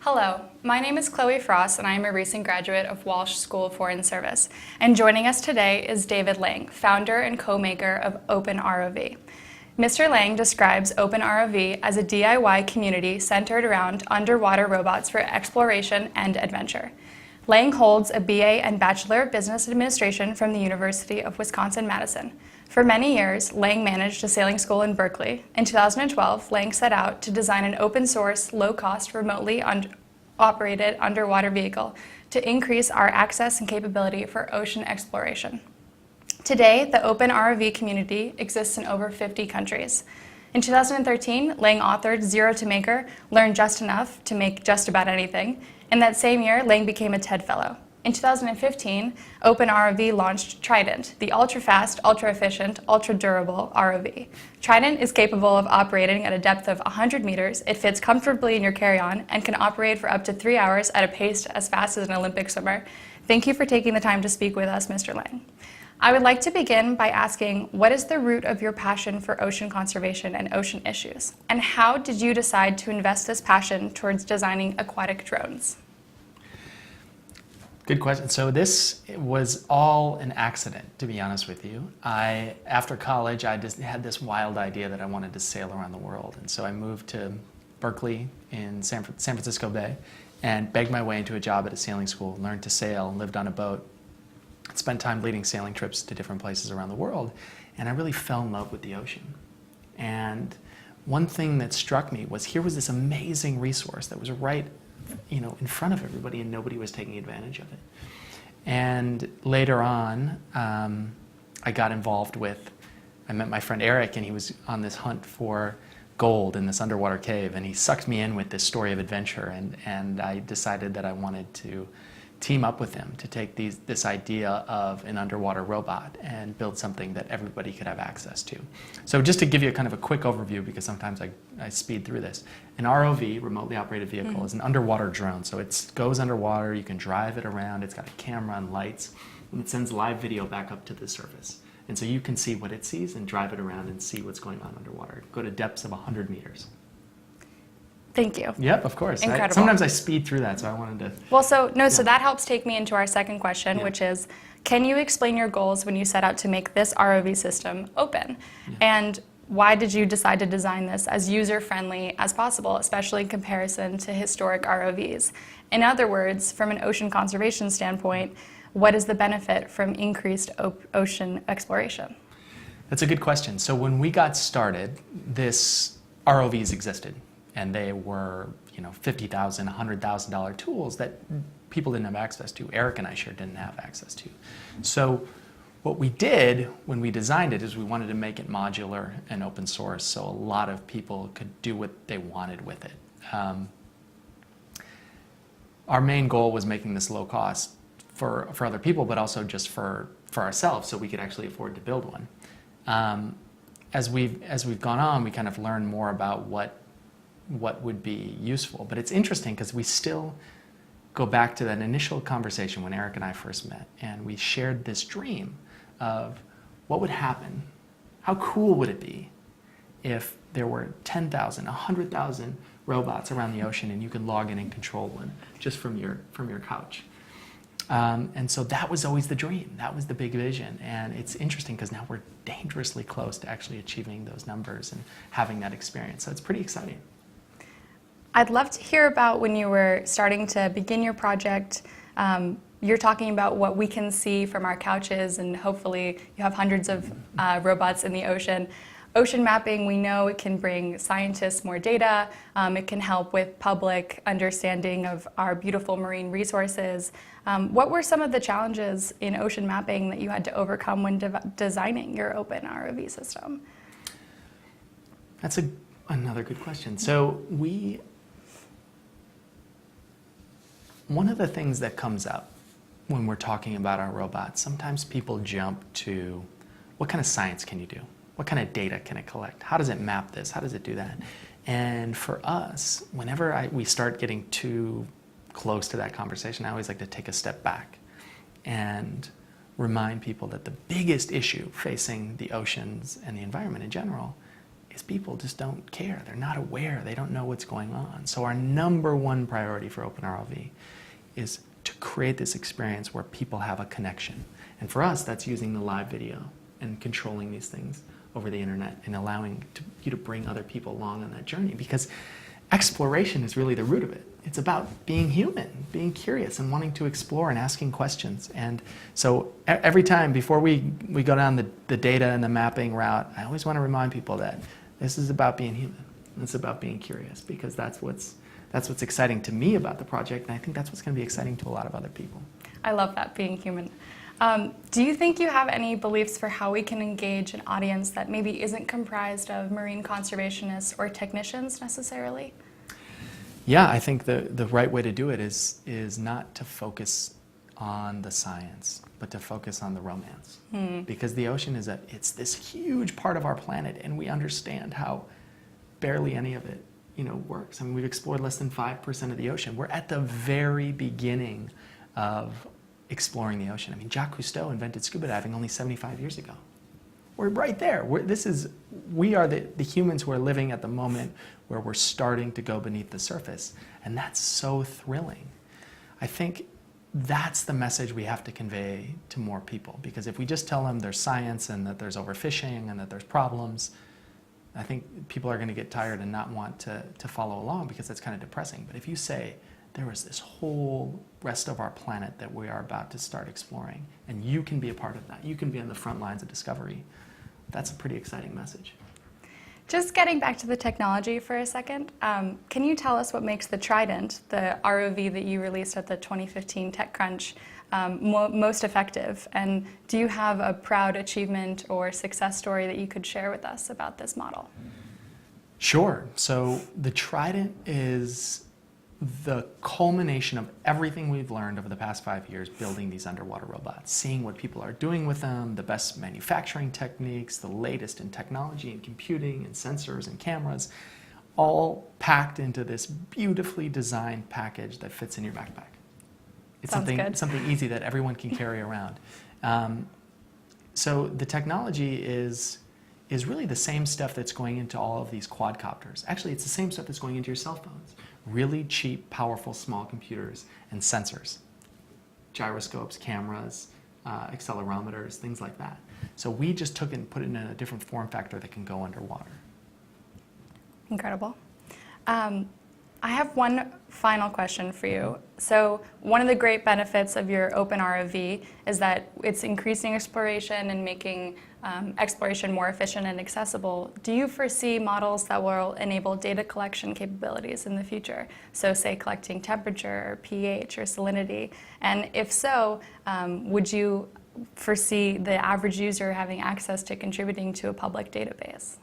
Hello, my name is Chloe Frost and I am a recent graduate of Walsh School of Foreign Service. And joining us today is David Lang, founder and co-maker of OpenROV. Mr. Lang describes OpenROV as a DIY community centered around underwater robots for exploration and adventure. Lang holds a BA and Bachelor of Business Administration from the University of Wisconsin-Madison. For many years, Lang managed a sailing school in Berkeley. In 2012, Lang set out to design an open-source, low-cost, remotely operated underwater vehicle to increase our access and capability for ocean exploration. Today, the OpenROV community exists in over 50 countries. In 2013, Lang authored Zero to Maker, Learn Just Enough to Make Just About Anything. In that same year, Lang became a TED Fellow. In 2015, OpenROV launched Trident, the ultra-fast, ultra-efficient, ultra-durable ROV. Trident is capable of operating at a depth of 100 meters, it fits comfortably in your carry-on, and can operate for up to 3 hours at a pace as fast as an Olympic swimmer. Thank you for taking the time to speak with us, Mr. Lang. I would like to begin by asking, what is the root of your passion for ocean conservation and ocean issues? And how did you decide to invest this passion towards designing aquatic drones? Good question. So this was all an accident, to be honest with you. After college, I just had this wild idea that I wanted to sail around the world. And so I moved to Berkeley in San Francisco Bay and begged my way into a job at a sailing school, learned to sail, lived on a boat, spent time leading sailing trips to different places around the world. And I really fell in love with the ocean. And one thing that struck me was here was this amazing resource that was right in front of everybody, and nobody was taking advantage of it. And later on, I got involved I met my friend Eric, and he was on this hunt for gold in this underwater cave, and he sucked me in with this story of adventure, and I decided that I wanted to team up with him to take this idea of an underwater robot and build something that everybody could have access to. So just to give you kind of a quick overview, because sometimes I speed through this, an ROV, remotely operated vehicle, is an underwater drone. So it goes underwater, you can drive it around, it's got a camera and lights, and it sends live video back up to the surface. And so you can see what it sees and drive it around and see what's going on underwater. Go to depths of 100 meters. Thank you. Yep, of course. Incredible. Sometimes I speed through that, so I wanted to... Well, so that helps take me into our second question, which is, can you explain your goals when you set out to make this ROV system open? And why did you decide to design this as user-friendly as possible, especially in comparison to historic ROVs? In other words, from an ocean conservation standpoint, what is the benefit from increased ocean exploration? That's a good question. So when we got started, this ROVs existed. And they were, $50,000, $100,000 tools that people didn't have access to. Eric and I sure didn't have access to. So what we did when we designed it is we wanted to make it modular and open source so a lot of people could do what they wanted with it. Our main goal was making this low cost for other people, but also just for ourselves so we could actually afford to build one. As we've gone on, we kind of learned more about what would be useful. But it's interesting because we still go back to that initial conversation when Eric and I first met, and we shared this dream of what would happen, how cool would it be if there were 10,000, 100,000 robots around the ocean and you could log in and control one just from your couch. And so that was always the dream. That was the big vision. And it's interesting because now we're dangerously close to actually achieving those numbers and having that experience. So it's pretty exciting. I'd love to hear about when you were starting to begin your project. You're talking about what we can see from our couches, and hopefully you have hundreds of robots in the ocean. Ocean mapping, we know it can bring scientists more data. It can help with public understanding of our beautiful marine resources. What were some of the challenges in ocean mapping that you had to overcome when designing your open ROV system? That's another good question. So one of the things that comes up when we're talking about our robots, sometimes people jump to, what kind of science can you do? What kind of data can it collect? How does it map this? How does it do that? And for us, whenever we start getting too close to that conversation, I always like to take a step back and remind people that the biggest issue facing the oceans and the environment in general is people just don't care. They're not aware. They don't know what's going on. So our number one priority for Open ROV is to create this experience where people have a connection. And for us, that's using the live video and controlling these things over the internet and allowing you to bring other people along on that journey, because exploration is really the root of it. It's about being human, being curious and wanting to explore and asking questions. And so every time before we go down the data and the mapping route, I always want to remind people that this is about being human. It's about being curious, because that's what's exciting to me about the project, and I think that's what's going to be exciting to a lot of other people. I love that, being human. Do you think you have any beliefs for how we can engage an audience that maybe isn't comprised of marine conservationists or technicians necessarily? Yeah, I think the right way to do it is not to focus on the science, but to focus on the romance. Because the ocean it's this huge part of our planet, and we understand how barely any of it works. I mean, we've explored less than 5% of the ocean. We're at the very beginning of exploring the ocean. I mean, Jacques Cousteau invented scuba diving only 75 years ago. We're right there. We are the humans who are living at the moment where we're starting to go beneath the surface. And that's so thrilling. I think that's the message we have to convey to more people. Because if we just tell them there's science and that there's overfishing and that there's problems, I think people are going to get tired and not want to follow along, because that's kind of depressing. But if you say, there is this whole rest of our planet that we are about to start exploring, and you can be a part of that, you can be on the front lines of discovery, that's a pretty exciting message. Just getting back to the technology for a second, can you tell us what makes the Trident, the ROV that you released at the 2015 TechCrunch, most effective? And do you have a proud achievement or success story that you could share with us about this model? Sure. So the Trident is the culmination of everything we've learned over the past 5 years building these underwater robots, seeing what people are doing with them, the best manufacturing techniques, the latest in technology and computing and sensors and cameras, all packed into this beautifully designed package that fits in your backpack. It's something easy that everyone can carry around. So the technology is really the same stuff that's going into all of these quadcopters. Actually, it's the same stuff that's going into your cell phones. Really cheap, powerful, small computers and sensors. Gyroscopes, cameras, accelerometers, things like that. So we just took it and put it in a different form factor that can go underwater. Incredible. I have one final question for you. So one of the great benefits of your Open ROV is that it's increasing exploration and making exploration more efficient and accessible. Do you foresee models that will enable data collection capabilities in the future? So say collecting temperature, or pH, or salinity. And if so, would you foresee the average user having access to contributing to a public database?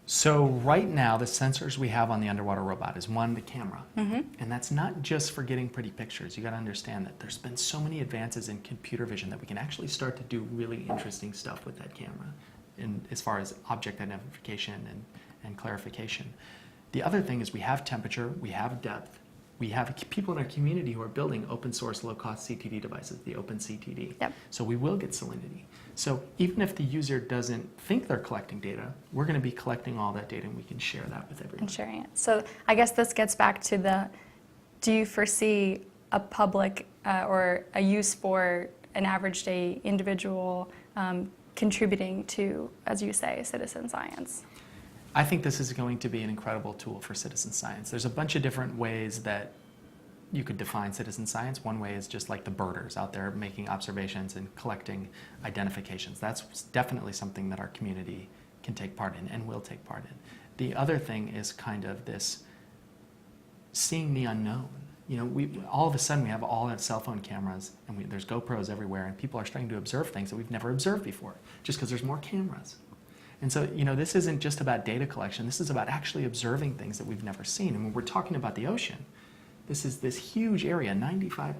So right now, the sensors we have on the underwater robot is one, the camera. And that's not just for getting pretty pictures. You got to understand that there's been so many advances in computer vision that we can actually start to do really interesting stuff with that camera, as far as object identification and clarification. The other thing is we have temperature, we have depth, we have people in our community who are building open source low-cost CTD devices, the OpenCTD. Yep. So we will get salinity. So even if the user doesn't think they're collecting data, we're going to be collecting all that data, and we can share that with everyone. And sharing it. So I guess this gets back to do you foresee a public or a use for an average day individual contributing to, as you say, citizen science? I think this is going to be an incredible tool for citizen science. There's a bunch of different ways that you could define citizen science. One way is just like the birders out there making observations and collecting identifications. That's definitely something that our community can take part in and will take part in. The other thing is kind of this seeing the unknown. All of a sudden we have all have cell phone cameras, and there's GoPros everywhere, and people are starting to observe things that we've never observed before, just because there's more cameras. And so, this isn't just about data collection. This is about actually observing things that we've never seen. And when we're talking about the ocean, this is this huge area. 95%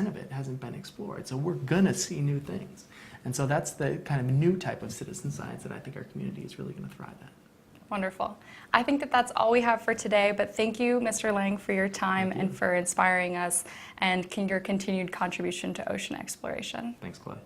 of it hasn't been explored. So we're going to see new things. And so that's the kind of new type of citizen science that I think our community is really going to thrive at. Wonderful. I think that's all we have for today, but thank you, Mr. Lang, for your time and for inspiring us and your continued contribution to ocean exploration. Thanks, Chloe.